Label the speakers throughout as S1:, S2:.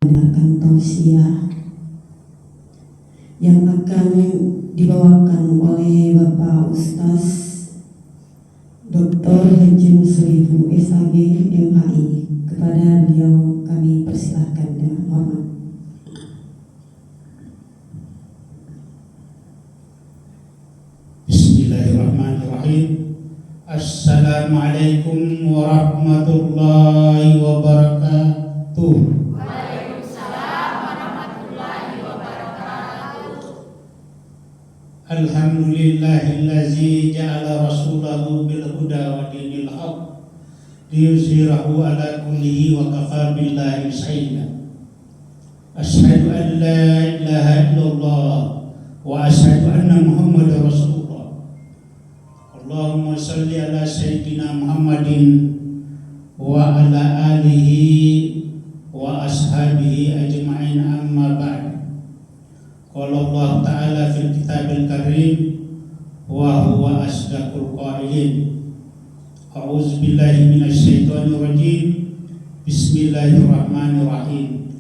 S1: Akan tausiah yang akan dibawakan oleh Bapak Ustaz Dr. Haji Muslifu SAG MHI. Kepada beliau kami persilahkan dengan hormat.
S2: Bismillahirrahmanirrahim. Assalamualaikum warahmatullahi wabarakatuh. Alhamdulillahillazi ja'ala rasulahu bil huda wa dinil haq liyuzhirahu ala kullihi wa kafa billahi shahida. Asyhadu an la ilaha illallah wa asyhadu anna muhammadar rasulullah. Allahumma shalli ala sayyidina Muhammadin wa ala alihi wa ashabihi ajma'in, amma ba'd. Qala Allah Ta'ala fil kitabil karim wa huwa asdaqul qailin. A'udzu billahi minasy syaithanir rajim. Bismillahirrahmanirrahim.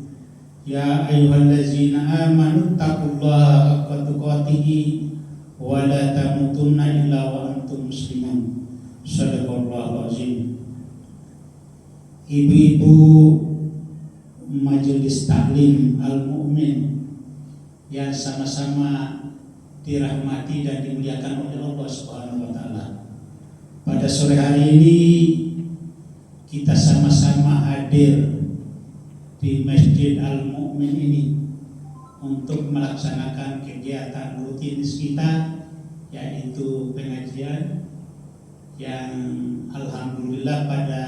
S2: Ya ayyuhallazina amanu taqullaha haqqa tuqatih wa la tamutunna illa wa antum muslimun. Shadaqallahul azim. Ibu-ibu Majelis Taklim Al-Mu'min yang sama-sama dirahmati dan dimuliakan oleh Allah Subhanahu wa taala. Pada sore hari ini kita sama-sama hadir di Masjid Al-Mu'min ini untuk melaksanakan kegiatan rutinis kita, yaitu pengajian yang alhamdulillah pada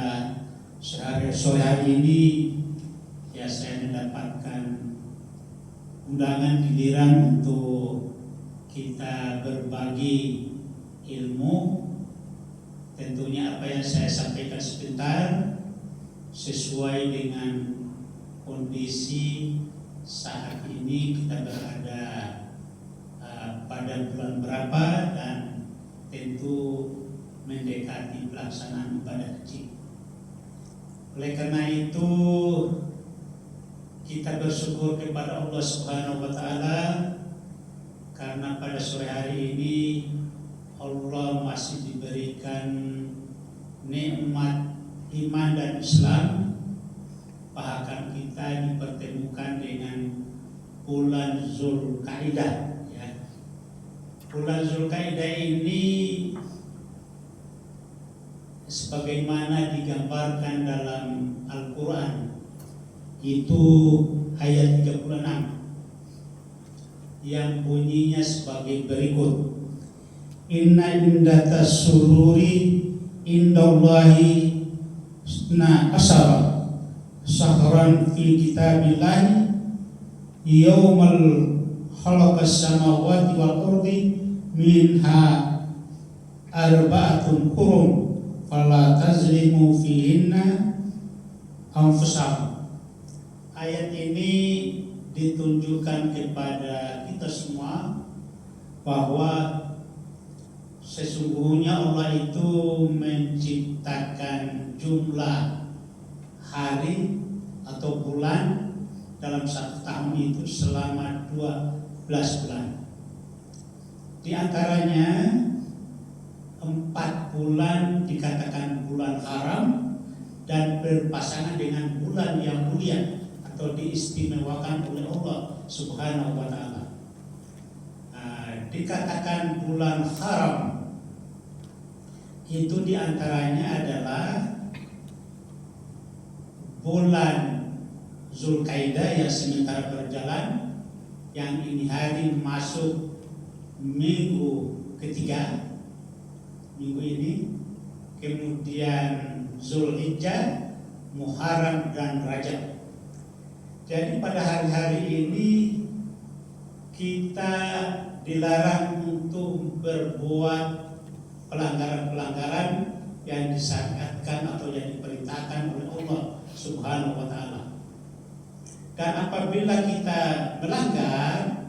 S2: sore hari ini ya saya mendapatkan undangan giliran untuk kita berbagi ilmu. Tentunya apa yang saya sampaikan sebentar sesuai dengan kondisi saat ini kita berada pada bulan berapa dan tentu mendekati pelaksanaan ibadah haji. Oleh karena itu kita bersyukur kepada Allah Subhanahu wa taala karena pada sore hari ini Allah masih diberikan nikmat iman dan Islam, bahkan kita dipertemukan dengan bulan Zulkaidah ya. Bulan Zulkaidah ini sebagaimana digambarkan dalam Al-Qur'an itu ayat 36 yang bunyinya sebagai berikut. Inna indatas sururi indallahi asara sahran fi kitabillahi yawmal khalaqas samawati wal ardi minha arba'atun hurum fala tazlimu fihinna anfusakum. Ayat ini ditunjukkan kepada kita semua bahwa sesungguhnya Allah itu menciptakan jumlah hari atau bulan dalam satu tahun itu selama 12 bulan. Di antaranya 4 bulan dikatakan bulan haram dan berpasangan dengan bulan yang mulia atau diistimewakan oleh Allah Subhanahu wa taala. Dikatakan bulan haram itu diantaranya adalah bulan Zulkaidah yang sementara berjalan, yang ini hari masuk minggu ketiga minggu ini, kemudian Zulhijjah, Muharram dan Rajab. Jadi pada hari-hari ini kita dilarang untuk berbuat pelanggaran-pelanggaran yang disyariatkan atau yang diperintahkan oleh Allah Subhanahu wa taala. Dan apabila kita melanggar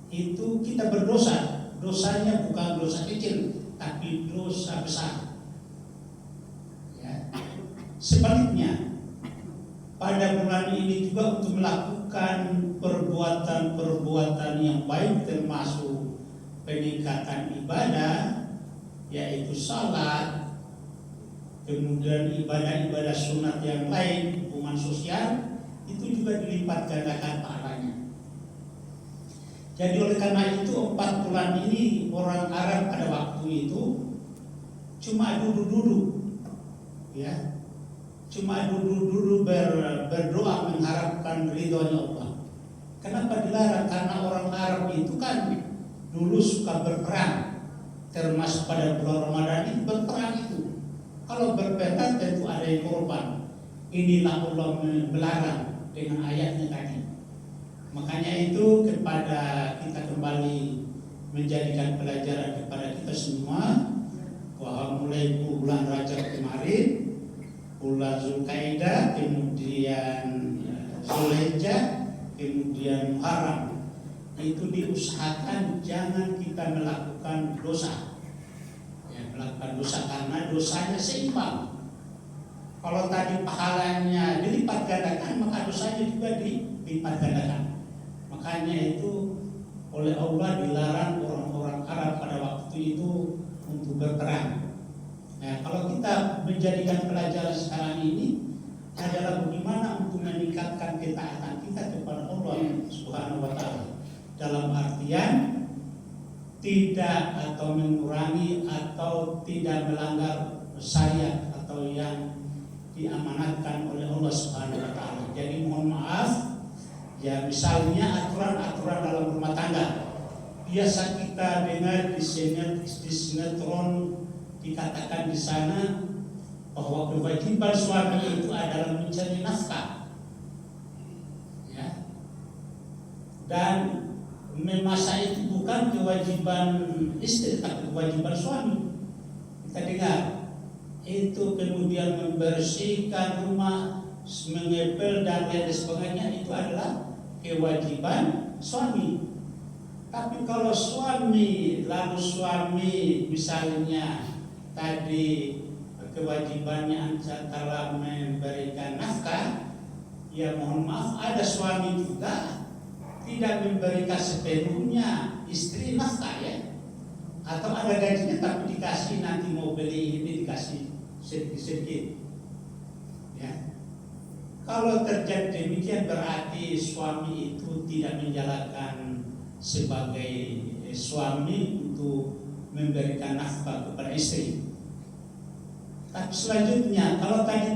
S2: itu kita berdosa. Dosanya bukan dosa kecil, tapi dosa besar. Ya. Sebaliknya, pada bulan ini juga untuk melakukan perbuatan-perbuatan yang baik, termasuk peningkatan ibadah, yaitu salat, kemudian ibadah-ibadah sunat yang lain, hubungan sosial, itu juga dilipat gandakan pahalanya. Jadi oleh karena itu 4 bulan ini orang Arab pada waktu itu cuma duduk-duduk, ya, cuma duduk-duduk berdoa mengharapkan ridhonya Allah. Kenapa dilarang? Karena orang Arab itu kan dulu suka berperang, termasuk pada bulan Ramadan itu berperang itu. Kalau berperang tentu ada yang korban. Inilah Allah melarang dengan ayatnya tadi. Makanya itu kepada kita kembali menjadikan pelajaran kepada kita semua bahwa mulai bulan Rajab kemarin, bulan Zulkaidah, kemudian Zulhijjah, kemudian Muharram, itu diusahakan jangan kita melakukan dosa, ya, melakukan dosa karena dosanya seimbang. Kalau tadi pahalanya dilipat gandakan, maka dosanya juga dilipat gandakan. Makanya itu oleh Allah dilarang orang-orang Arab pada waktu itu untuk berperang. Nah, kalau kita menjadikan pelajaran sekarang ini adalah bagaimana untuk meningkatkan ketaatan kita kepada Allah Subhanahu wa Ta'ala, dalam artian tidak atau mengurangi atau tidak melanggar syariat atau yang diamanatkan oleh Allah Subhanahu wa Ta'ala. Jadi mohon maaf, ya, misalnya aturan-aturan dalam rumah tangga, biasa kita dengar di sinetron dikatakan di sana bahwa kewajiban suami itu adalah mencari nafkah, ya, dan memasak itu bukan kewajiban istri tapi kewajiban suami. Kita dengar itu, kemudian membersihkan rumah, mengepel dan lain sebagainya itu adalah kewajiban suami. Tapi kalau suami misalnya tadi kewajibannya antara memberikan nafkah, ya mohon maaf ada suami juga tidak memberikan sepenuhnya istri nafkah, ya, atau ada gajinya tapi dikasih nanti mau beli ini dikasih sedikit-sedikit, ya. Kalau terjadi demikian berarti suami itu tidak menjalankan sebagai suami untuk memberikan nafkah kepada istri. Tapi selanjutnya, kalau tadi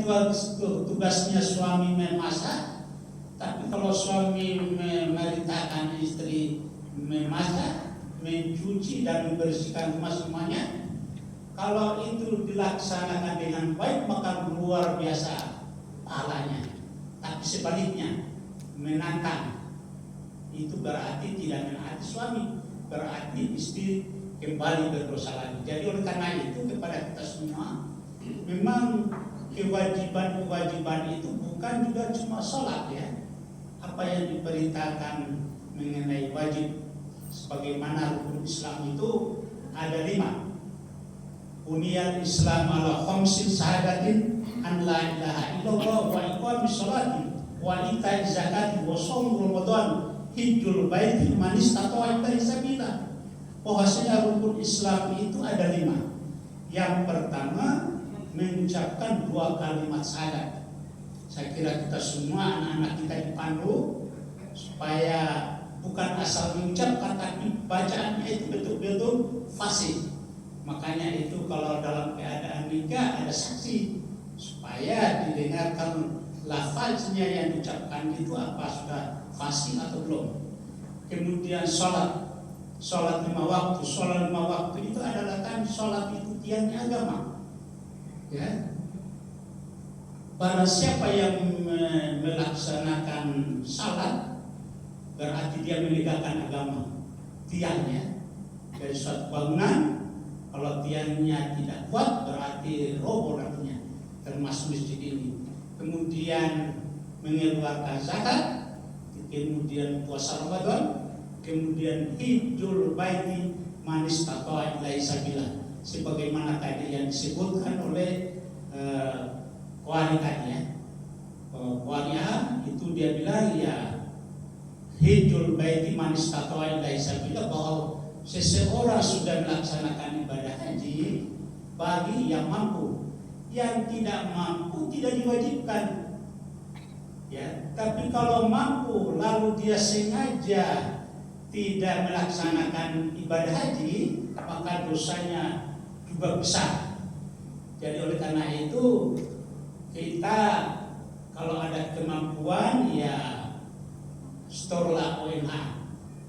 S2: tugasnya suami memasak, tapi kalau suami memerintahkan istri memasak, mencuci dan membersihkan rumah semuanya, kalau itu dilaksanakan dengan baik maka luar biasa pahalanya. Tapi sebaliknya menantang, itu berarti tidak menaati suami, berarti istri kembali berdosa lagi. Jadi oleh karena itu kepada kita semua, memang kewajiban itu bukan juga cuma sholat, ya. Apa yang diperintahkan mengenai wajib sebagaimana rukun Islam itu ada 5. Buniyal Islam ala khamsin syahadatin an la ilaha illallah wa iqamis sholati wa ita'iz zakati wa shaum Ramadan hijjul baiti man istata'a ilaihi sabila. Bahwasanya rukun Islam itu ada 5. Yang pertama mengucapkan 2 kalimat syahadat. Saya kira kita semua anak-anak kita dipandu supaya bukan asal mengucapkan tapi bacaannya itu betul-betul fasih. Makanya itu kalau dalam keadaan nikah ada saksi supaya didengarkan lafaznya yang diucapkan itu apa sudah fasih atau belum. Kemudian sholat 5 waktu. Sholat 5 waktu itu adalah kan sholat itu tiangnya agama, ya. Barang siapa yang melaksanakan salat berarti dia menegakkan agama. Tiangnya dari suatu bangunan, kalau tiangnya tidak kuat berarti roboh nantinya, termasuk masjid ini. Kemudian mengeluarkan zakat, kemudian puasa Ramadan, kemudian hijjul baiti man istata'a ilaihi sabila, sebagaimana tadi yang disebutkan oleh Qari tadi, ya. Waliah itu dia bilang ya hijul baiti man istata'a ilaihi sabila, bahwa seseorang sudah melaksanakan ibadah haji bagi yang mampu. Yang tidak mampu tidak diwajibkan. Ya, tapi kalau mampu lalu dia sengaja tidak melaksanakan ibadah haji, maka dosanya juga besar. Jadi oleh karena itu kita kalau ada kemampuan ya setorlah ONH.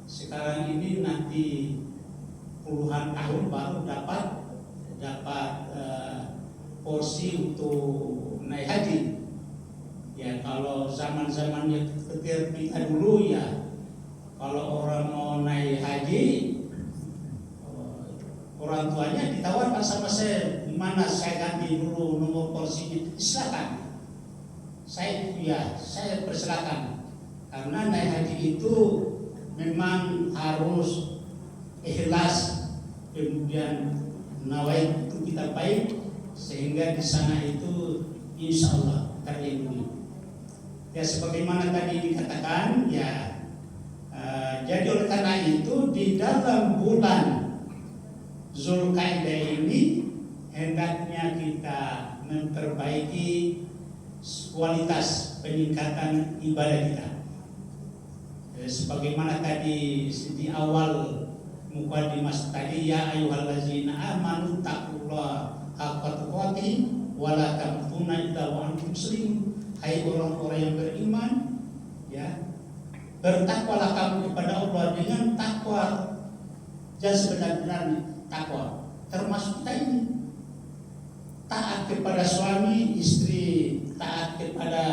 S2: Sekarang ini nanti puluhan tahun baru dapat porsi untuk naik haji. Ya kalau zaman-zamannya kita dulu ya, kalau orang mau naik haji, orang tuanya ditawarkan sama saya, mana saya ganti dulu nomor porsinya, silakan. Saya persilakan, karena naik haji itu memang harus ikhlas, kemudian nawai itu kita baik, sehingga di sana itu insya Allah terlindungi. Ya sebagaimana tadi dikatakan ya, jadi oleh karena itu di dalam bulan Zulkaidah ini hendaknya kita memperbaiki kualitas peningkatan ibadah kita. Sebagaimana tadi di awal mukadimah tadi, ya ayyuhallazina amanu taqullaha haqqa tuqatih wa la tamutunna illa wa antum muslimun. Hai orang-orang yang beriman, ya, bertakwalah kamu kepada Allah dengan takwa dan sebenar-benarnya takwa. Termasuk kita ini taat kepada suami, istri taat kepada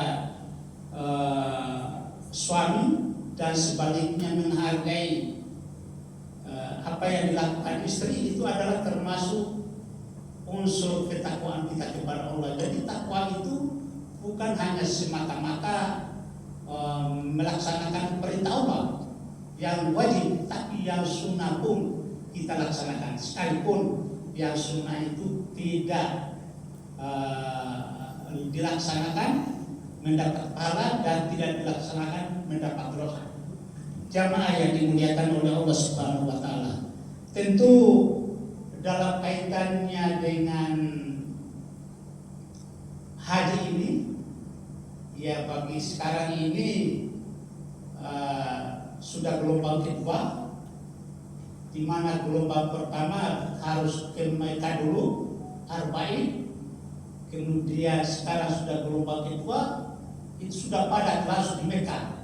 S2: suami, dan sebaliknya menghargai apa yang dilakukan istri. Itu adalah termasuk unsur ketakwaan kita kepada Allah. Jadi takwa itu bukan hanya semata-mata melaksanakan perintah Allah yang wajib, tapi yang sunnah pun kita laksanakan. Sekalipun yang sunnah itu tidak dilaksanakan mendapat pahala, dan tidak dilaksanakan mendapat dosa. Jamaah yang dimuliakan oleh Allah Subhanahu wa taala. Tentu dalam kaitannya dengan haji ini, ya bagi sekarang ini sudah gelombang kedua, di mana gelombang pertama harus ke Mekah dulu, Arba'in, kemudian sekarang sudah gelombang kedua, itu sudah pada kelas di Mekah.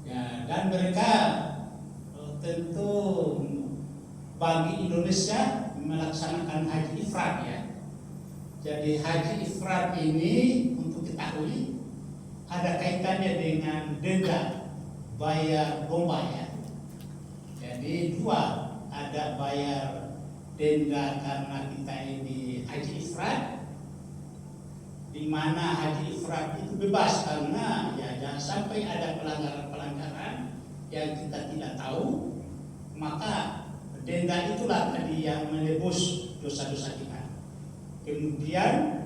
S2: Ya, dan mereka tentu bagi Indonesia melaksanakan haji ifrad ya. Jadi haji ifrad ini untuk diketahui ada kaitannya dengan denda bayar domba ya. Jadi dua, ada bayar denda karena kita ini haji ifrad, di mana haji ifrad itu bebas karena ya jangan sampai ada pelanggaran-pelanggaran yang kita tidak tahu, maka denda itulah tadi yang menebus dosa-dosa kita. Kemudian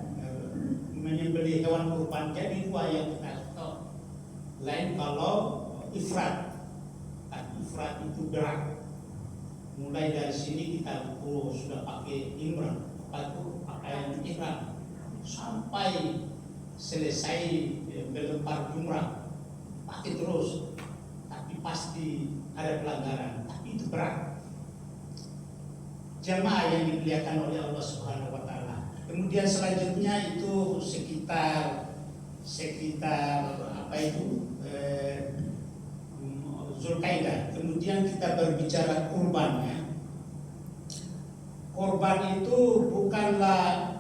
S2: menyembelih hewan kurban, jadi dua yang kita tahu. Lain kalau ifrad, ifrad itu berat. Mulai dari sini kita sudah pakai imrah, pakaian ihram, sampai selesai berlempar jumrah pakai terus, tapi pasti ada pelanggaran, tapi itu berat. Jamaah yang dimuliakan oleh Allah Subhanahu wa taala. Kemudian selanjutnya itu sekitar apa itu Zulkaidah. Kemudian kita berbicara kurban ya. Kurban itu bukanlah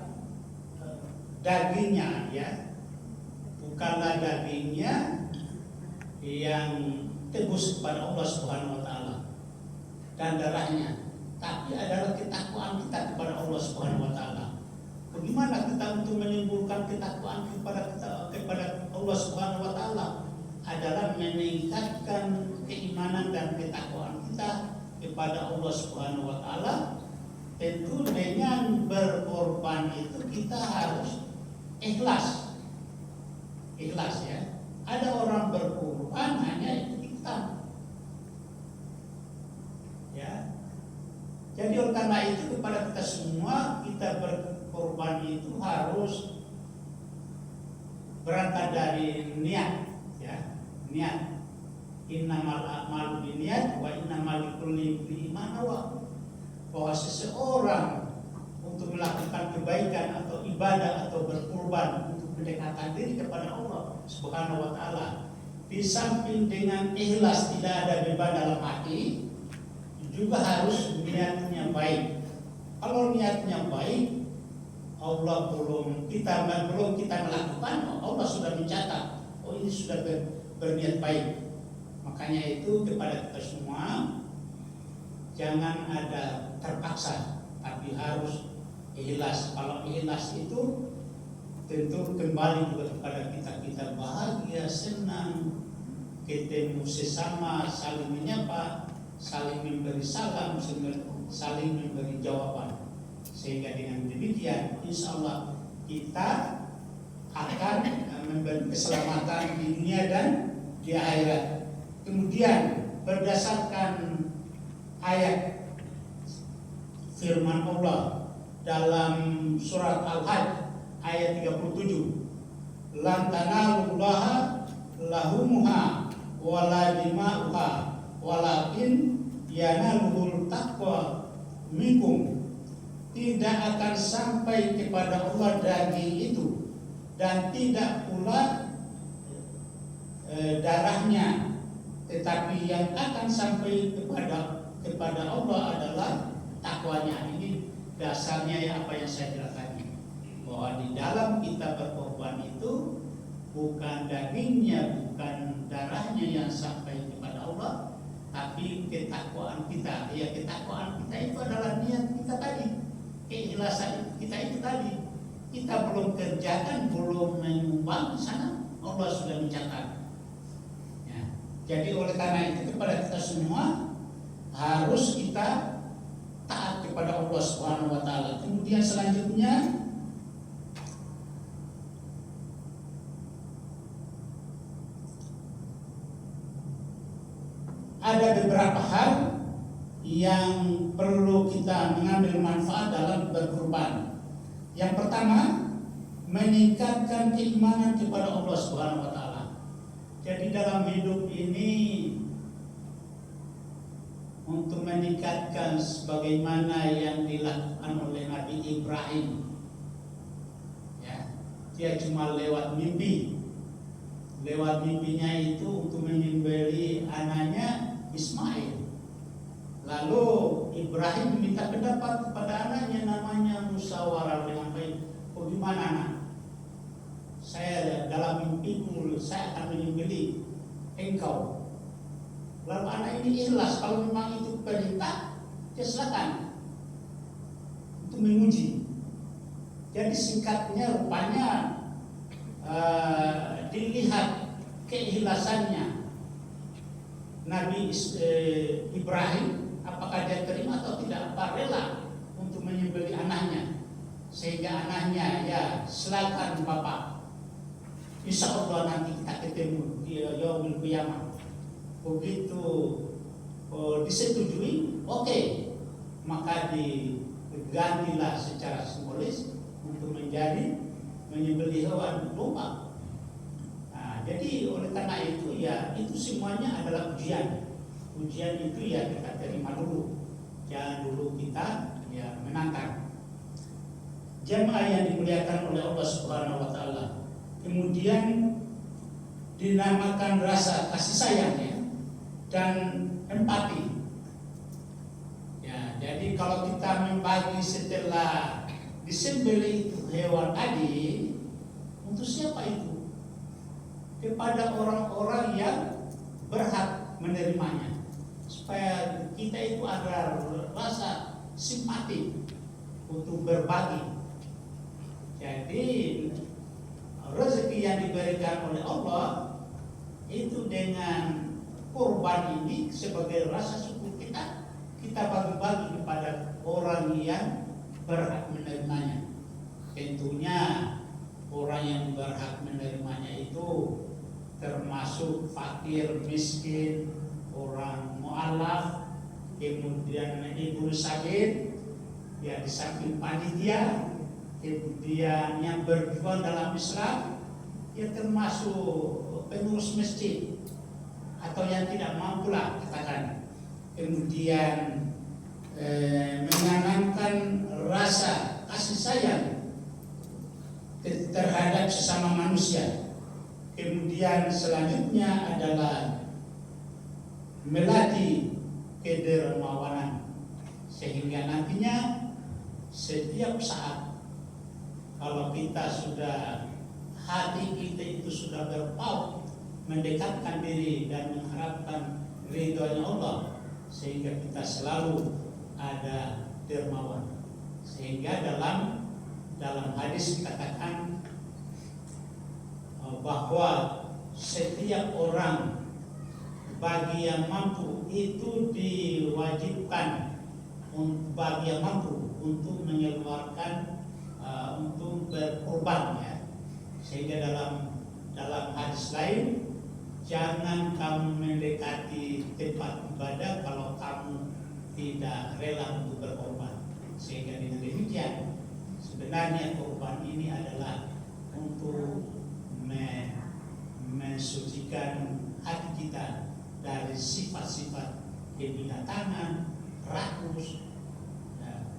S2: dagingnya ya, bukanlah dagingnya yang tebus kepada Allah Subhanahu wa taala dan darahnya, tapi adalah ketakwaan kita kepada Allah Subhanahu wa taala. Bagaimana kita untuk menimbulkan ketakwaan kepada Allah Subhanahu wa taala? Adalah meningkatkan keimanan dan ketakwaan kita kepada Allah Subhanahu wa taala. Tentu dengan berkorban itu kita harus ikhlas. ikhlas ya. Ada orang berkorban hanya ikut ikutan. Ya. Jadi oleh karena itu kepada kita semua, kita berkorban itu harus berangkat dari niat, ya, niat. Innamal a'malu binniyat wa innamal likulli imri'in ma nawa. Bahwa seseorang untuk melakukan kebaikan atau ibadah atau berkorban untuk mendekatkan diri kepada Allah Subhanahu wa taala, di samping dengan ikhlas tidak ada beban dalam hati, juga harus niatnya baik. Kalau niatnya baik, Allah belum kita melakukan, Allah sudah mencatat, oh ini sudah berniat baik. Makanya itu kepada kita semua, jangan ada terpaksa, tapi harus ikhlas. Kalau ikhlas itu tentu kembali juga kepada kita bahagia, senang, ketemu sesama, saling menyapa, saling memberi salam, saling memberi jawaban. Sehingga dengan demikian insya Allah kita akan memberi keselamatan di dunia dan di akhirat. Kemudian berdasarkan ayat firman Allah dalam surat Al-Hajj ayat 37, lan tanalullaha lahumuha wala dima'uha walakin yanaluhul taqwa minkum. Tidak akan sampai kepada Allah daging itu, dan tidak pula darahnya, tetapi yang akan sampai kepada Allah adalah takwanya. Ini dasarnya ya, apa yang saya jelaskan, bahwa di dalam kita berkorban itu bukan dagingnya, bukan darahnya yang sampai kepada Allah, tapi ketakwaan kita. Ya, ketakwaan kita itu adalah niat kita tadi, keikhlasan kita itu tadi. Kita belum kerjakan, belum menyumbang di sana, Allah sudah mencatat. Jadi oleh karena itu kepada kita semua harus kita taat kepada Allah Subhanahu wa taala. Kemudian selanjutnya ada beberapa hal yang perlu kita mengambil manfaat dalam berkorban. Yang pertama, meningkatkan keimanan kepada Allah Subhanahu wa taala. Jadi dalam hidup ini untuk meningkatkan sebagaimana yang dilakukan oleh Nabi Ibrahim, ya, dia cuma lewat mimpi. Lewat mimpinya itu untuk menyembelih anaknya Ismail. Lalu Ibrahim minta pendapat kepada anaknya, namanya musyawarah dengan baik. Oh, gimana anak? Saya dalam mimpiku saya akan menyembelih engkau. Lalu anak ini ikhlas, kalau memang itu perintah, ya silakan untuk menguji. Jadi singkatnya rupanya dilihat keikhlasannya Nabi Ibrahim, apakah dia terima atau tidak, apa rela untuk menyembelih anaknya. Sehingga anaknya, ya silakan Bapak, insya Allah nanti kita ketemu di yaumil qiyamah. Begitu disetujui, oke, maka digantilah secara simbolis untuk menjadi menyembelih hewan domba. Nah, jadi oleh karena itu ya, itu semuanya adalah ujian. Ujian itu ya kita terima dulu, jangan dulu kita ya menantang. Jamaah yang dimuliakan oleh Allah Subhanahu wa taala. Kemudian dinamakan rasa kasih sayang ya, dan empati. Ya, jadi kalau kita membagi setelah disembelih itu hewan tadi, untuk siapa itu? Kepada orang-orang yang berhak menerimanya, supaya kita itu ada rasa simpati untuk berbagi. Jadi rezeki yang diberikan oleh Allah itu dengan kurban ini sebagai rasa syukur kita bagi-bagi kepada orang yang berhak menerimanya. Tentunya orang yang berhak menerimanya itu termasuk fakir, miskin, orang mu'alaf, kemudian ibu sakit, ya di samping panitia, kemudian yang berjuang dalam Islam, ya termasuk pengurus masjid atau yang tidak mampu lah katakan. Kemudian menanamkan rasa kasih sayang terhadap sesama manusia. Kemudian selanjutnya adalah melatih kedermawanan sehingga nantinya setiap saat kalau kita sudah hati kita itu sudah berpaut mendekatkan diri dan mengharapkan ridhonya Allah, sehingga kita selalu ada dermawan. Sehingga dalam hadis dikatakan bahwa setiap orang bagi yang mampu itu diwajibkan bagi yang mampu untuk mengeluarkan untuk berkorban, ya. Sehingga dalam hadis lain, jangan kamu mendekati tempat ibadah kalau kamu tidak rela untuk berkorban. Sehingga dengan demikian sebenarnya korban ini adalah untuk mensucikan hati kita dari sifat-sifat kebinatangan, rakus,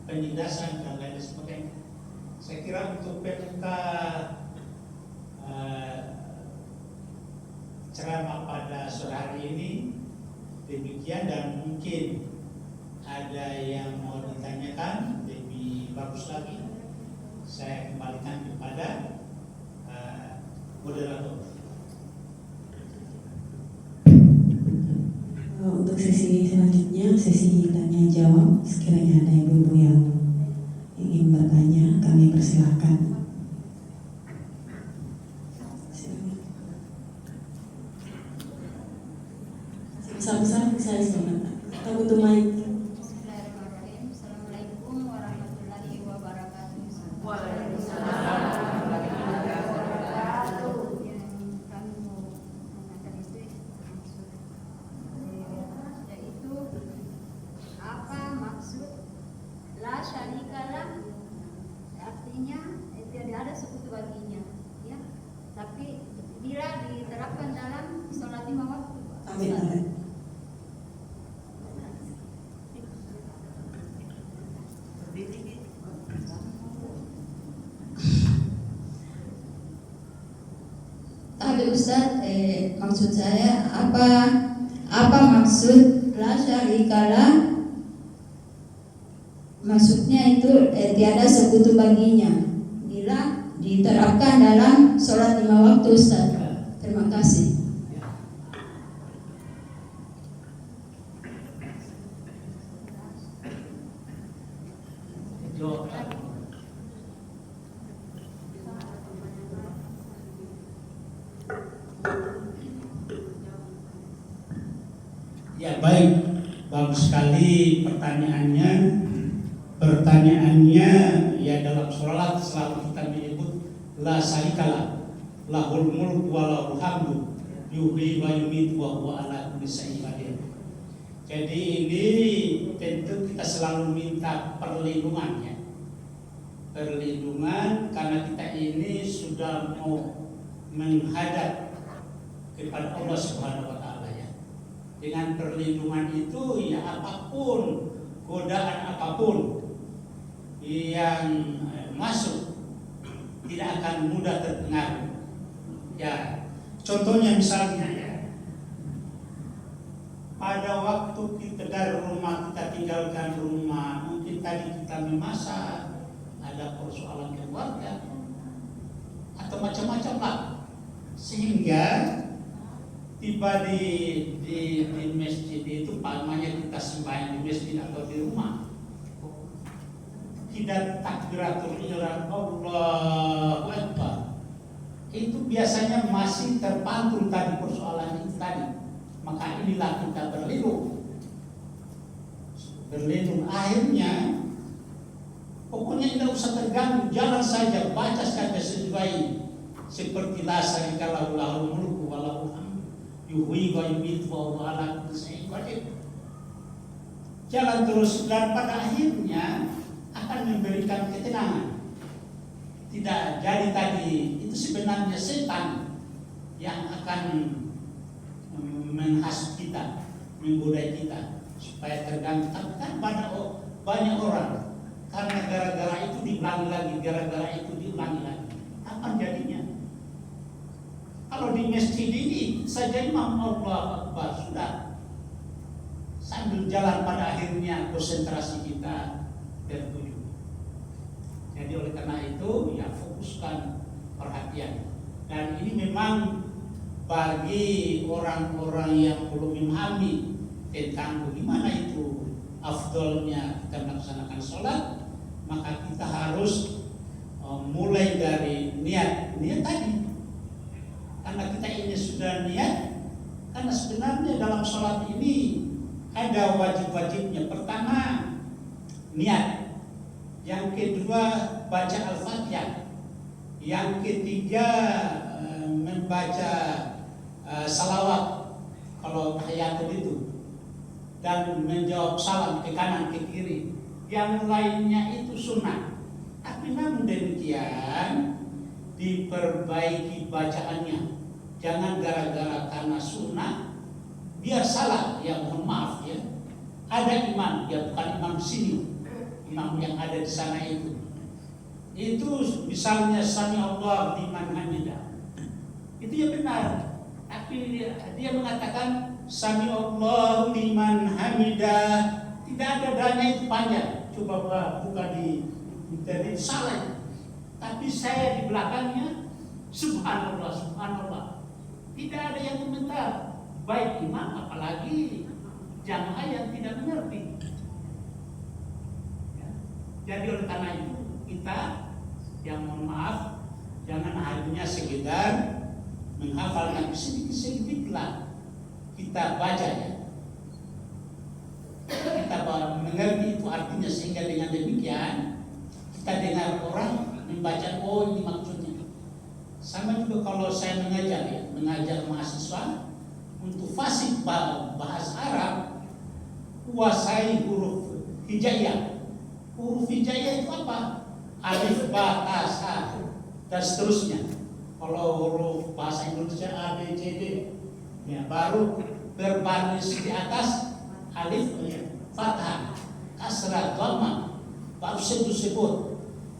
S2: penindasan dan lain sebagainya. Saya kira untuk pembuka ceramah pada sore hari ini demikian, dan mungkin ada yang mau ditanyakan lebih bagus lagi, saya kembalikan kepada moderator.
S1: Untuk sesi selanjutnya, sesi tanya jawab, sekiranya ada ibu-ibu yang ingin bertanya, kami persilahkan. Besar-besar bisa sebentar. Kita butuh mic.
S3: Bismillahirrahmanirrahim. Assalamualaikum warahmatullahi wabarakatuh.
S4: Waalaikumsalam warahmatullahi wabarakatuh.
S3: Yang kami mau tanyakan itu maksud, yaitu apa maksud la syarikalah? Artinya tidak ada sekutu baginya, ya. Tapi bila diterapkan dalam sholat lima waktu,
S1: Amin.
S3: Tapi Ustaz, maksud saya apa maksud la syarikalah? Maksudnya itu tiada sekutu baginya bila diterapkan dalam sholat lima waktu, Ustaz. Terima kasih.
S2: Ya, baik, bagus sekali pertanyaannya. Pertanyaannya ya, dalam sholat selalu kita menyebut la syarikalah, lahul mulku wa lahul hamdu, yuhyi wa yumiitu wa huwa ala kulli syai'in qadir. Jadi ini tentu kita selalu minta perlindungan, ya. Perlindungan karena kita ini sudah mau menghadap kepada Allah Subhanahu wa taala, ya. Dengan perlindungan itu ya apapun, godaan apapun yang masuk tidak akan mudah terpengaruh. Ya, contohnya misalnya, ya, pada waktu kita dari rumah, kita tinggalkan rumah, mungkin tadi kita memasak, ada persoalan keluarga atau macam-macam lah, sehingga tiba di masjid itu, pamannya kita sembahyang di masjid atau di rumah, tidak takbiratul ihram Allahu Akbar, itu biasanya masih terpantul tadi persoalan itu tadi. Maka inilah kita berlindung. Akhirnya pokoknya tidak usah terganggu, jalan saja, baca saja sesuai seperti la syarika lahu lahul mulku wa lahul hamdu yuhyi wa yumiitu wa huwa ala kulli syai'in qadir. Jalan terus dan pada akhirnya akan memberikan ketenangan. Tidak jadi tadi itu sebenarnya setan yang akan menghasut kita, menggoda kita supaya terganggu. Tapi kan banyak orang karena gara-gara itu diulangi lagi, gara-gara itu diulangi lagi. Apa jadinya? Kalau di masjid ini saja imam Allah Akbar sudah sambil jalan pada akhirnya konsentrasi kita tertuju. Jadi oleh karena itu ya fokuskan perhatian. Dan ini memang bagi orang-orang yang belum memahami tentang bagaimana itu afdolnya kita melaksanakan sholat, maka kita harus mulai dari niat tadi. Karena kita ini sudah niat, karena sebenarnya dalam sholat ini ada wajib-wajibnya. Pertama niat, yang kedua baca Al-Fatihah, yang ketiga membaca salawat kalau tahiyatul itu, dan menjawab salam ke kanan ke kiri. Yang lainnya itu sunnah. Tapi namun demikian diperbaiki bacaannya. Jangan gara-gara karena sunnah biar salah, ya mohon maaf ya. Ada imam, ya bukan imam di sini, imam yang ada di sana itu misalnya sami Allah liman hamidah, itu ya benar. Tapi dia mengatakan sami Allah liman hamidah, tidak ada danya itu panjang. Coba buka di internet, salah. Tapi saya di belakangnya subhanallah, subhanallah. Tidak ada yang komentar, baik imam apalagi jamaah yang tidak mengerti. Ya. Jadi oleh karena itu kita yang mohon maaf jangan hanya sekedar menghafal, tapi sedikit-sedikitlah kita baca ya. Kita mengerti itu artinya, sehingga dengan demikian kita dengar orang membaca, oh ini maksudnya. Sama juga kalau saya mengajar mahasiswa untuk fasih bahasa Arab, kuasai huruf hijaiyah. Huruf hijaiyah itu apa? Alif, ba, ta, sa, dan seterusnya. Kalau huruf bahasa Indonesia A, B, C, D, ya, baru berbaris di atas alif, fathah, kasrah, dhamma, baru sebut.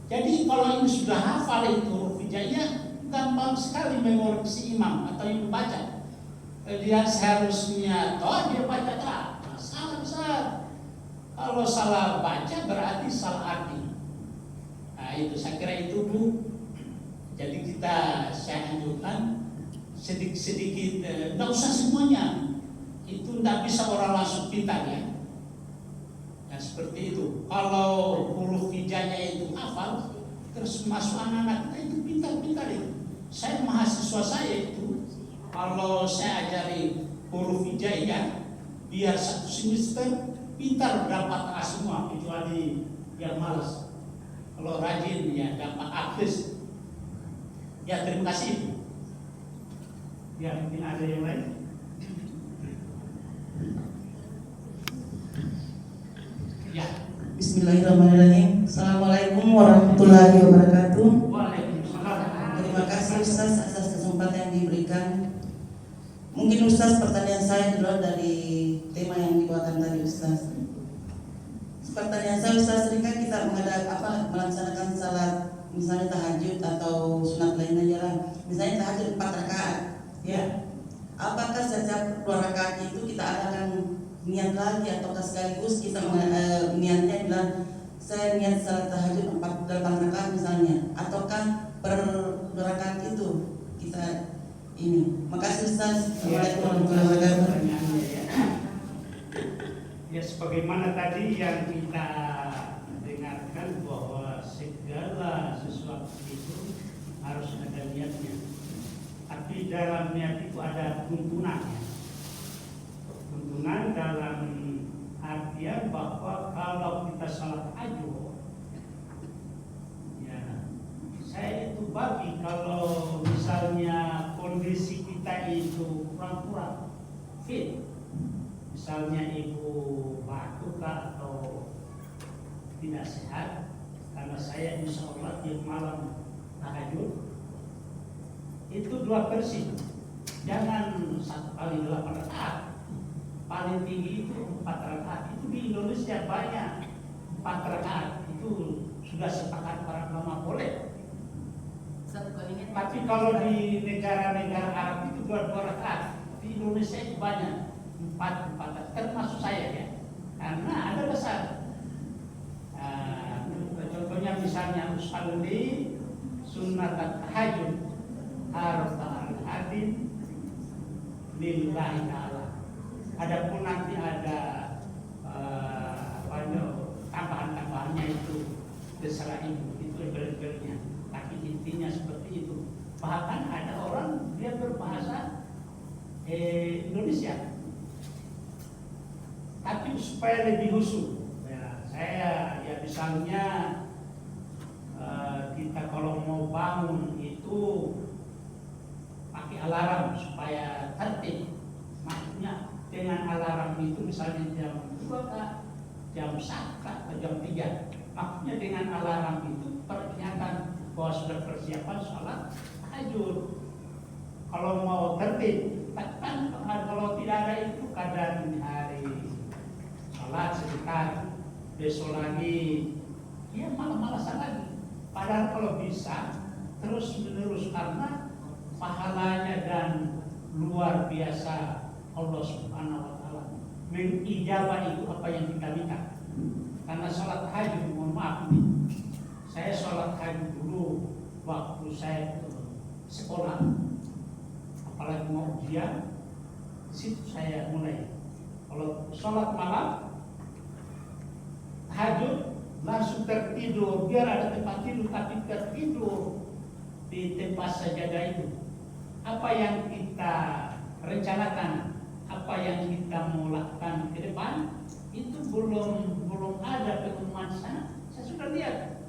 S2: Jadi kalau ini sudah hafal itu huruf hijaiyah, gampang sekali mengoreksi imam atau yang membaca. Dia seharusnya dia baca tak, salah besar. Kalau salah baca berarti salah arti. Nah itu saya kira itu Bu. Jadi saya anjurkan sedikit-sedikit, tidak usah semuanya. Itu tidak bisa orang langsung pintar ya. Nah seperti itu. Kalau huruf hijaiyah itu hafal, terus masuk anak-anak kita itu pintar-pintar itu. Saya mahasiswa saya itu, kalau saya ajari huruf hijaiyah, biar satu semester pintar dapat A semua, kecuali yang malas. Kalau rajin ya dapat aktif. Ya terima kasih. Ya mungkin ada yang lain. Ya.
S5: Bismillahirrahmanirrahim. Assalamualaikum warahmatullahi wabarakatuh.
S2: Waalaikumsalam.
S5: Terima kasih Ustaz atas kesempatan yang diberikan. Mungkin Ustaz, pertanyaan saya adalah dari tema yang dibawakan tadi Ustaz. Pertanyaan saya Ustaz, seringkali kita melaksanakan salat misalnya tahajud atau sunat lainnya jalan. Misalnya tahajud 4 rakaat, ya. Apakah setiap 2 rakaat itu kita adakan niat lagi ataukah sekaligus kita niatnya bilang saya niat salat tahajud 8 rakaat misalnya, ataukah per 2 rakaat itu kita ini. Makasih Ustaz. Assalamualaikum warahmatullahi wabarakatuh.
S2: Ya sebagaimana tadi yang kita dengarkan bahwa segala sesuatu itu harus ada niatnya. Tapi dalam niat itu ada tuntunannya. Tuntunan dalam artian bahwa kalau kita salat tahajud, ya saya itu bagi kalau misalnya kurang fit. Misalnya ibu batuk atau tidak sehat, karena saya insya Allah tiap malam tahajud itu 2 versi, jangan 1 kali 8 rakaat, paling tinggi itu 4 rakaat. Itu di Indonesia banyak 4 rakaat, itu sudah sepakat para ulama boleh. Tapi kalau di negara-negara Arab itu 2 rakaat, di Indonesia itu banyak 4 termasuk saya ya, karena ada besar. Contohnya misalnya usalli sunnat tahajud arba'al hadin lillahi ta'ala. Adapun nanti ada tambahan-tambahannya itu terserah ibu, itu level-levelnya. Tapi intinya seperti itu. Bahkan ada orang dia berbahasa Indonesia, tapi supaya lebih khusyuk. Ya, saya ya misalnya kita kalau mau bangun itu pakai alarm supaya tertib. Maksudnya dengan alarm itu misalnya jam 2 kah, jam 1 kah, atau jam 3. Maksudnya dengan alarm itu perkenalkan bahwa sudah persiapan sholat tahajud. Kalau mau tertib, kan kalau tidak ada itu kadang hari sholat sebentar, besok lagi, ya malas-malasan lagi. Padahal kalau bisa terus menerus, karena pahalanya dan luar biasa Allah Subhanahu wa Ta'ala mengijabah itu apa yang kita minta. Karena sholat tahajud, mohon maaf nih, saya sholat tahajud dulu waktu saya sekolah, apalagi mau ujian, situ saya mulai. Kalau sholat malam tahajud langsung tertidur, biar ada tempat tidur, tapi tertidur di tempat sajadah itu. Apa yang kita rencanakan, apa yang kita mau lakukan ke depan, itu belum ada pengumuman sana. Saya sudah lihat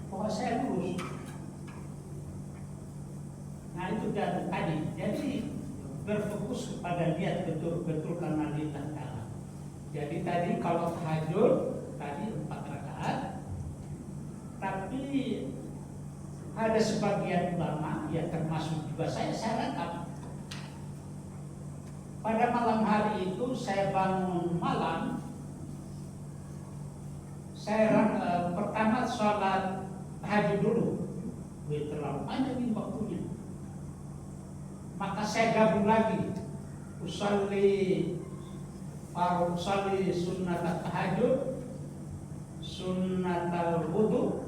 S2: bahwa saya lulus. Nah itu tadi. Jadi berfokus kepada niat betul-betul karena lillah ta'ala. Jadi tadi kalau tahajud tadi 4 rakaat, tapi ada sebagian ulama, ya termasuk juga saya rangkap. Pada malam hari itu saya bangun malam, saya pertama sholat tahajud dulu, terlalu panjang ini waktunya. Maka saya gabung lagi, usalli sunnat tahajud, sunnat wudu,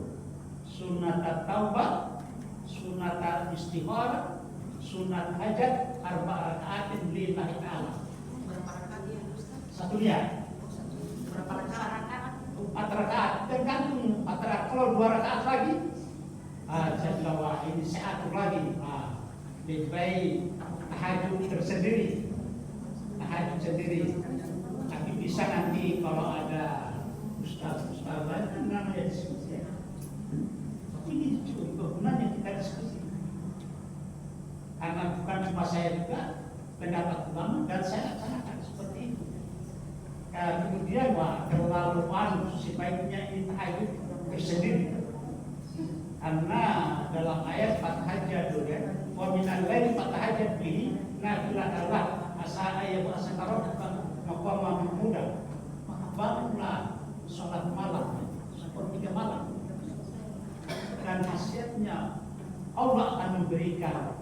S2: sunnat taubat, sunnat istikharah, sunat hajat, 4 rakaatin lillahi ta'ala.
S4: Berapa rakaat ya Ustaz?
S2: 1 dia.
S4: Berapa rakaat?
S2: 4 rakaat, tergantung 4 rakaat. Kalau 2 rakaat lagi, saya bilang wah ini saya atur lagi. Lebih baik tahajud tersendiri, tahajud sendiri. Tapi bisa nanti kalau ada ustaz lain kan namanya diskusi. Ini juga gunanya kita diskusi. Karena bukan cuma saya juga, pendapat ulama dan saya laksanakan seperti itu. Kemudian terlalu panas, sebaiknya ini tahajud tersendiri. Karena dalam ayat fatahajjadu ya, wa minal laili fatahajjad bihi nafilatan lak asa ayat asakaroka maqama mahmuda. Maka bangunlah sholat malam sepertiga malam, dan hasilnya Allah akan memberikan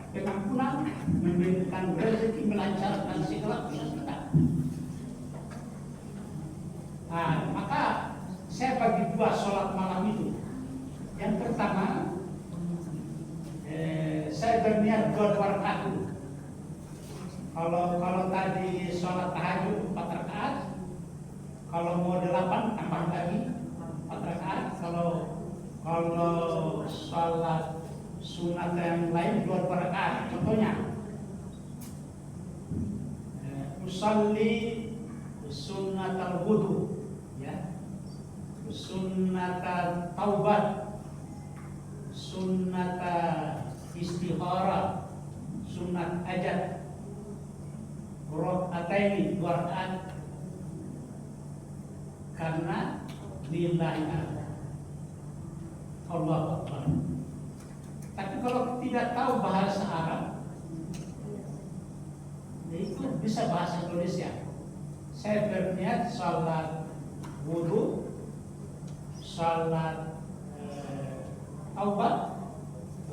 S2: pengampunan, memberikan rezeki, melancarkan segala usaha kita. Maka saya bagi 2 sholat malam itu. Yang pertama, saya berniat 2 rakaat dulu. Kalau tadi sholat tahajud 4 rakaat, kalau mau 8 tambah lagi 4 rakaat. Kalau sholat sunat yang lain 2 rakaat. Contohnya, usalli sunnat al-wudu, ya, sunnat taubat, sunnat istihara, sunat hajat, rakaataini 2 rakaat karena lillahi Allah Akbar. Tapi kalau tidak tahu bahasa Arab, itu bisa bahasa Indonesia. Saya berniat salat wudu, salat taubat,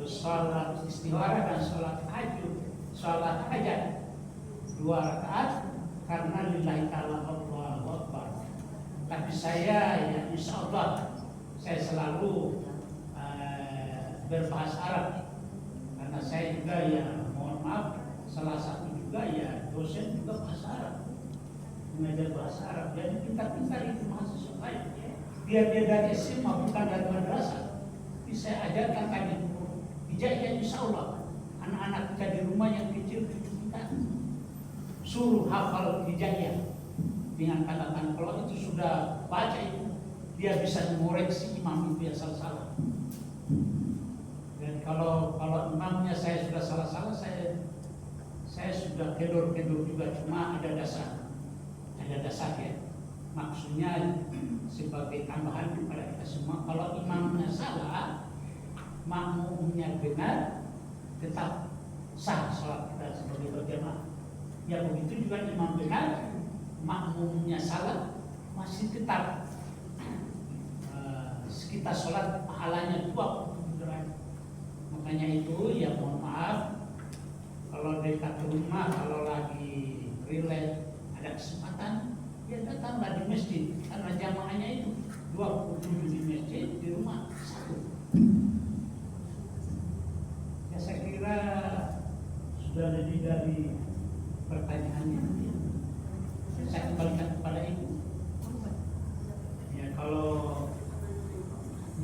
S2: salat istihara dan salat hajat 2 rakaat karena lillahi ta'ala Allahu Akbar. Tapi saya ya insya Allah saya selalu berbahasa Arab karena saya juga ya mohon maaf salah satu juga ya dosen juga bahasa Arab, mengajar bahasa Arab. Jadi pintar-pintar itu mahasiswa saya. Dia dari SMA bukan dari madrasah. Jadi saya ajarkan kami hijaiyah insya Allah. Anak-anak kita di rumah yang kecil kita suruh hafal hijaiyah dengan katakan kalau itu sudah baca itu dia bisa mengoreksi imam itu yang salah-salah. Dan kalau imamnya saya sudah salah-salah, saya sudah kedor-kedor juga, cuma ada dasar ya. Maksudnya sebagai tambahan kepada kita semua, kalau imamnya salah, makmumnya benar, tetap sah sholat kita sebagai berjamaah. Ya begitu juga imam benar, makmumnya salah, masih tetap kita sholat pahalanya 27 derajat. Makanya itu ya mohon maaf kalau dekat rumah, kalau lagi relax ada kesempatan ya datanglah di masjid karena jamaahnya itu 27 di masjid, di rumah 1. Ya saya kira sudah lebih dari pertanyaannya. Saya kembalikan kepada Ibu. Ya kalau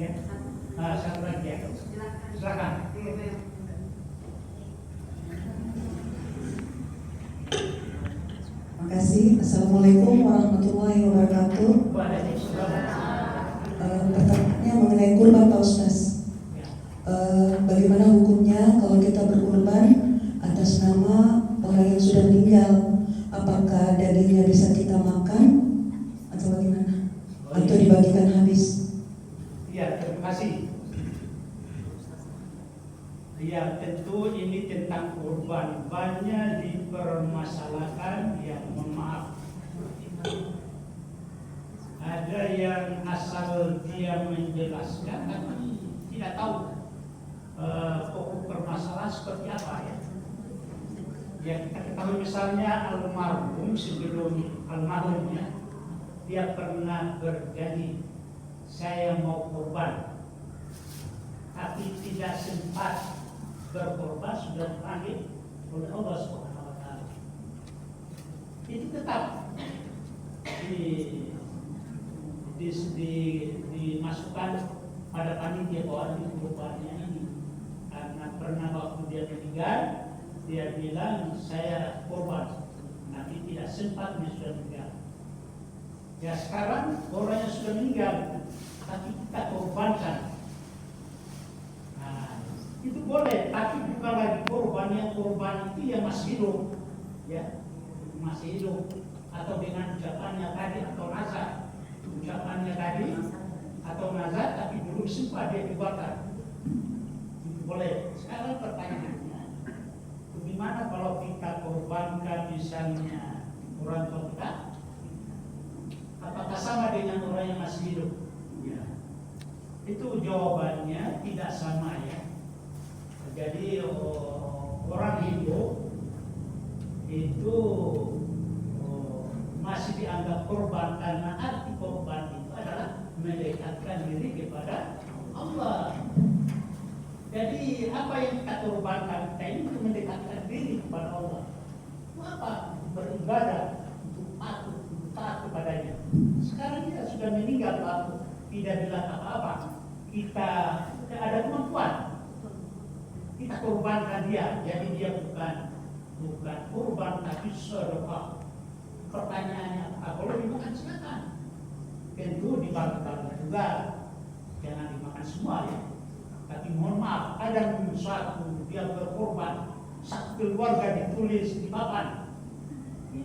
S2: ya, satu lagi ya. Silakan.
S6: Terima kasih. Assalamualaikum warahmatullahi wabarakatuh. Pertanyaannya mengenai kurban Pak Ustaz. Bagaimana hukumnya kalau kita berkurban atas nama orang yang sudah meninggal? Apakah dagingnya bisa kita makan atau bagaimana? Atau dibagikan habis?
S2: Ya, terima kasih. Ya, tentu ini tentang kurban, banyak dipermasalahkan. Ya, mohon maaf. Ada yang asal dia menjelaskan tapi tidak tahu pokok permasalahan seperti apa ya. Ya kita ketahui misalnya almarhum sebelum almarhumnya dia pernah berjanji saya mau kurban, tapi tidak sempat berkorban sudah dipanggil oleh Allah Subhanahu Wa Taala. Itu tetap dimasukkan pada panitia bahwa ini kurbannya ini karena pernah waktu dia meninggal dia bilang saya korban, tapi tidak sempat sudah meninggal. Ya sekarang orang yang sudah meninggal, tapi kita korbankan. Nah, itu boleh, tapi bukan lagi korban, yang korban itu yang masih hidup, ya masih hidup, atau dengan ucapannya tadi atau nazar, ucapannya tadi atau nazar, tapi belum sempat dia dibakar. Itu boleh. Sekarang pertanyaannya, bagaimana kalau kita korbankan misalnya orang tua kita? Apakah sama dengan orang yang masih hidup? Ya. Itu jawabannya tidak sama ya. Jadi orang hidup itu masih dianggap korban karena arti korban itu adalah mendekatkan diri kepada Allah. Jadi apa yang kita korbankan kita ini untuk mendekatkan diri kepada Allah. Itu apa? Beribadah, untuk patuh, untuk taat kepadanya. Sekarang kita sudah meninggal patuh, tidak bilang apa-apa. Kita tidak ada kemampuan. Kita korbankan dia, jadi dia bukan korban tapi sedekah. Pertanyaannya apa? Boleh dimakan silakan. Tentu dibagi-bagi juga, jangan dimakan semua ya. Tapi mohon maaf, ada satu dia berkorban, satu keluarga ditulis di papan.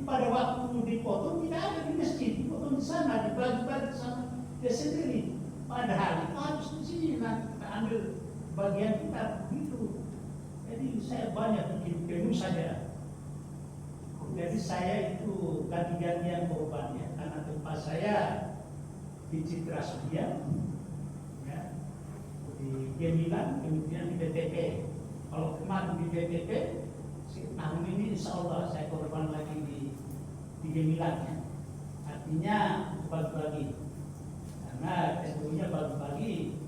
S2: Pada waktu dipotong tidak ada di masjid, dipotong di sana, dibagi-bagi di sana dia sendiri. Padahal itu harus di sini nanti kita ambil bagian kita begitu. Jadi saya banyak bikin penuh saja. Jadi saya itu ganti-gantian korbannya karena tempat saya di Citra Sedia, ya, di Gemilang, kemudian di BTP. Kalau kemarin di BTP, tahun ini insya Allah saya korban lagi di Gemilang, ya. Artinya bagi-bagi, karena tentunya bagi-bagi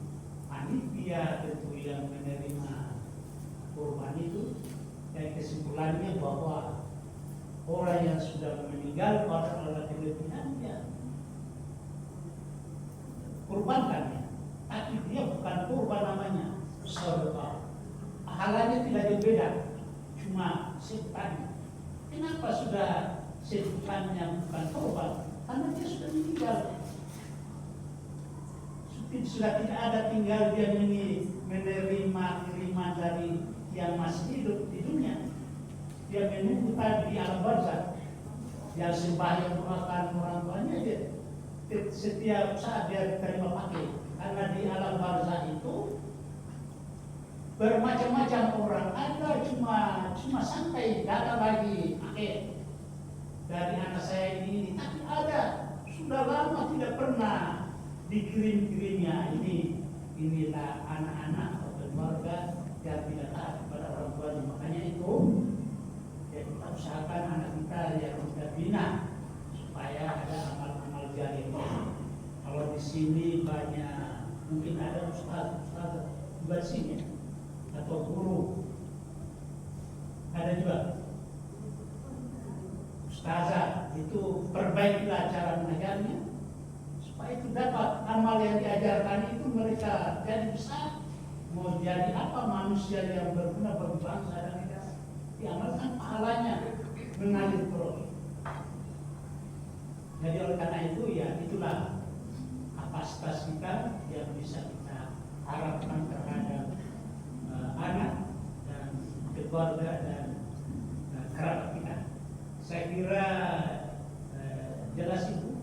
S2: panitia tentu yang menerima korban itu. Dan kesimpulannya bahwa orang yang sudah meninggal pada Allah kelebihan ya korbankannya, tapi dia bukan korban namanya sedekah. Pahalanya tidak berbeda, cuma sebutannya. Kenapa sudah sebutannya bukan korban? Karena dia sudah meninggal. Sudah tidak ada tinggal dia menerima kiriman dari yang masih hidup di dunia. Dia menunggu tadi di alam barzakh. Yang sembahyang doakan orang tuanya dia setiap saat dia diterima pakai. Karena di alam barzakh itu bermacam-macam orang. Ada cuma sampai datang lagi pakai dari anak saya ini, tapi ada sudah lama tidak pernah dikirim-kirimnya. Inilah anak-anak atau keluarga yang tidak taat kepada orang tuanya. Makanya itu ya kita usahakan anak kita yang sudah bina supaya ada amal-amal jariah. Kalau di sini banyak, mungkin ada ustaz di sini atau guru, ada juga ustazah. Itu perbaikilah cara mengajarnya supaya itu dapat amal yang diajarkan itu mereka jadi besar. Mau jadi apa manusia yang berguna bagi bangsa dan negara, diamalkan pahalanya mengalir terus. Jadi oleh karena itu ya itulah kapasitas kita yang bisa kita harapkan terhadap anak dan keluarga dan kerabat kita. Saya kira jelas itu.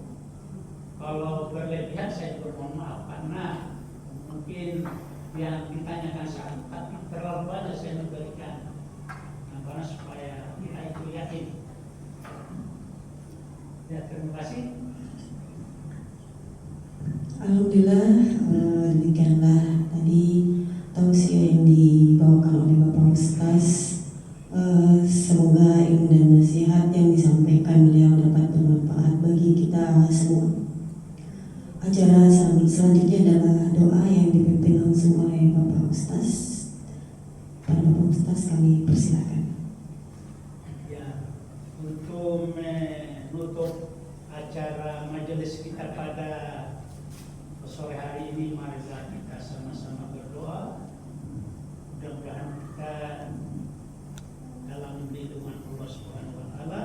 S2: Kalau berlebihan saya bermohon maaf karena mungkin yang ditanyakan saat tapi terlalu banyak saya memberikan karena supaya kita itu yakin. Ya, terima kasih.
S1: Alhamdulillah, demikianlah tadi tausiah yang dibawakan oleh Bapak Ustaz. Semoga ilmu dan nasihat yang disampaikan beliau dapat bermanfaat bagi kita semua. Acara selanjutnya adalah doa yang dipimpin langsung oleh Bapak Ustaz. Pada Bapak Ustaz kami persilakan.
S2: Ya, untuk menutup acara majelis kita pada sore hari ini, marilah kita sama-sama berdoa. Mudah-mudahan kita dalam lindungan Allah Subhanahu wa taala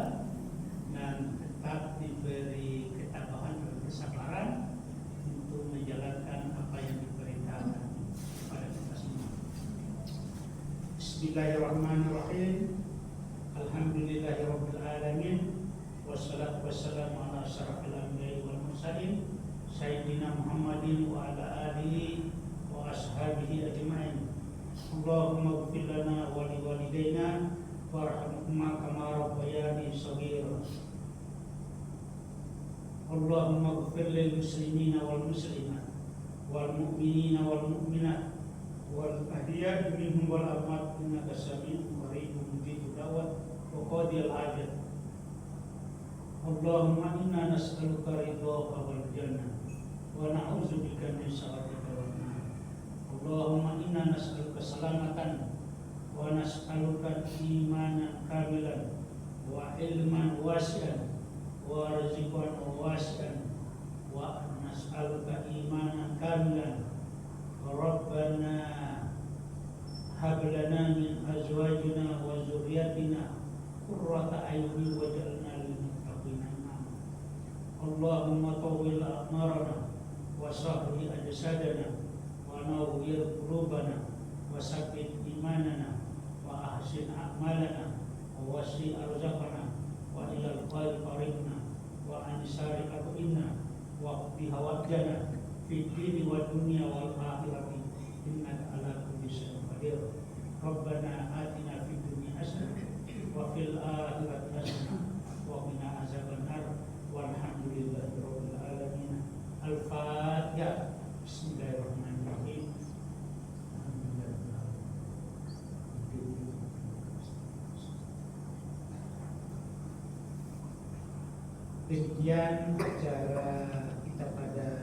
S2: dan tetap diberi ketabahan dan kesabaran untuk menjalankan apa yang diperintahkan kepada kita semua. Bismillahirrahmanirrahim. Alhamdulillahirabbil alamin. Wassalatu wassalamu ala asyrafil anbiya'i wal mursalin sayyidina Muhammadin wa ala alihi wa ashabihi ajma'in. Allahumma ighfir lana wa li walidayna warhamhuma kama rabbayani shaghira. Allahumma ighfir lil muslimina wal muslimat wal mu'minina wal mu'minat wal ahya'i minhum wal amwat innaka sami'un qaribun mujibud da'wat wa qadiyal hajat. Allahumma inna nas'aluka ridhaka wal jannah wa na'udzubika min sakhatika wan nar. Allahumma inna nas'aluka salamatan wa nas'aluka imanan kamilan wa ilman wasi'an wa rizqan wasi'an wa nas'aluka imanan kamilan. Rabbana hab lana min azwajina wa dzurriyyatina qurrata a'yunin waj'alna lil muttaqina imama. Allahumma tawwil a'marana wa sahhi ajsadana wa nawwir qulubana wa sabbit imanana a'malana wa wasi' arzaqana wa ilal khairi qaribna wa anisari inna wa qdi hawajana fid dini wa dunya wal akhirati innaka ala kulli syai'in qadir. Rabbana atina fid dunya hasanah wa fil akhirati hasanah wa qina azabannar walhamdulillahi rabbil alamin. Al-Fatihah. Bismillahirrahmanirrahim. Demikian acara kita pada